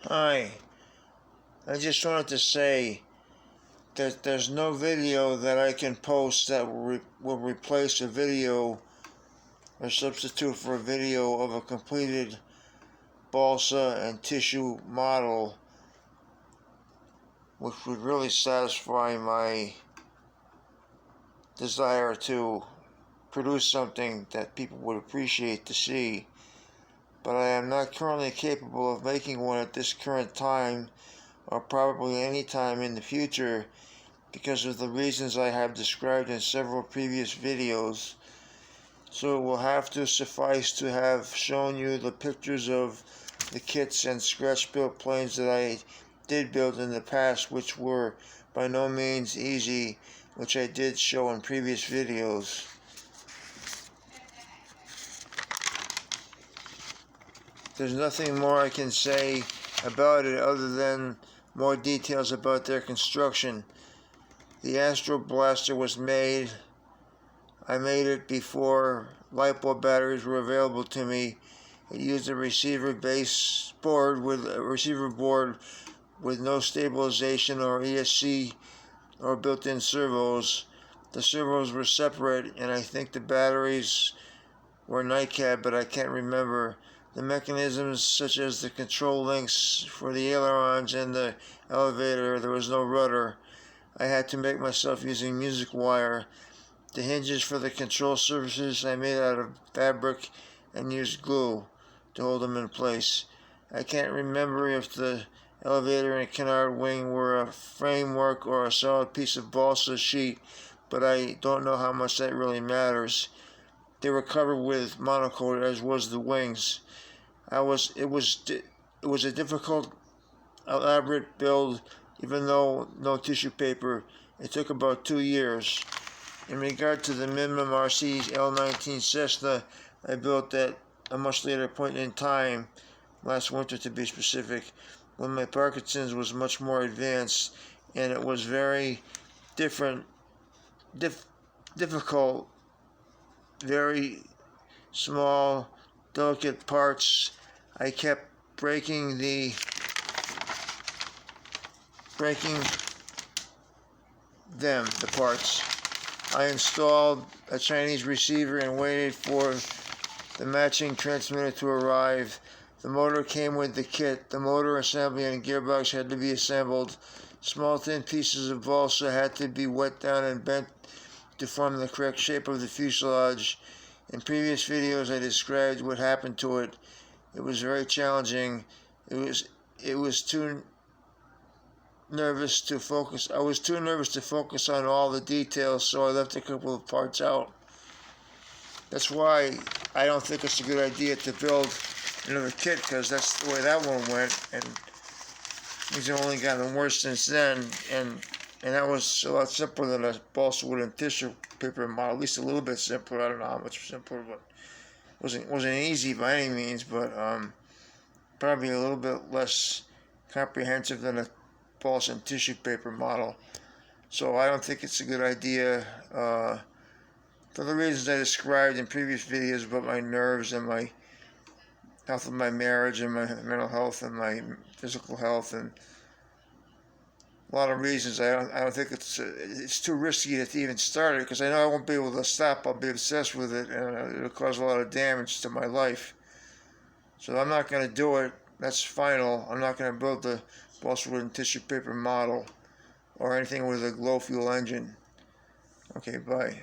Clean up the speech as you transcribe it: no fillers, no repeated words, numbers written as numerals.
Hi, I just wanted to say that there's no video that I can post that will replace a video or substitute for a video of a completed balsa and tissue model, which would really satisfy my desire to produce something that people would appreciate to see. But I am not currently capable of making one at this current time, or probably any time in the future, because of the reasons I have described in several previous videos. So it will have to suffice to have shown you the pictures of the kits and scratch-built planes that I did build in the past, which were by no means easy, which I did show in previous videos. There's nothing more I can say about it other than more details about their construction. The Astro Blaster was made. I made it before LiPo batteries were available to me. It used a receiver board with no stabilization or ESC or built-in servos. The servos were separate, and I think the batteries were NiCad, but I can't remember. The mechanisms, such as the control links for the ailerons and the elevator, there was no rudder. I had to make myself using music wire. The hinges for the control surfaces I made out of fabric and used glue to hold them in place. I can't remember if the elevator and canard wing were a framework or a solid piece of balsa sheet, but I don't know how much that really matters. They were covered with monocoat, as was the wings. It was a difficult, elaborate build, even though no tissue paper. It took about 2 years. In regard to the minimum RC L19 Cessna, I built at a much later point in time, last winter to be specific, when my Parkinson's was much more advanced, and it was very difficult, very small, delicate parts. I kept breaking the parts. I installed a Chinese receiver and waited for the matching transmitter to arrive. The motor came with the kit. The motor assembly and gearbox had to be assembled. Small thin pieces of balsa had to be wet down and bent to form the correct shape of the fuselage. In previous videos I described what happened to it. It was very challenging. It was too nervous to focus. I was too nervous to focus on all the details, so I left a couple of parts out. That's why I don't think it's a good idea to build another kit, because that's the way that one went, and things have only gotten worse since then, and that was a lot simpler than a balsa wood and tissue paper model, at least a little bit simpler. I don't know how much simpler, but it wasn't easy by any means, but probably a little bit less comprehensive than a balsa and tissue paper model. So I don't think it's a good idea, for the reasons I described in previous videos about my nerves and my health of my marriage and my mental health and my physical health, and a lot of reasons. I don't think it's too risky to even start it, because I know I won't be able to stop. I'll be obsessed with it, and it'll cause a lot of damage to my life. So I'm not going to do it. That's final. I'm not going to build the balsa wood and tissue paper model or anything with a glow fuel engine. Okay, bye.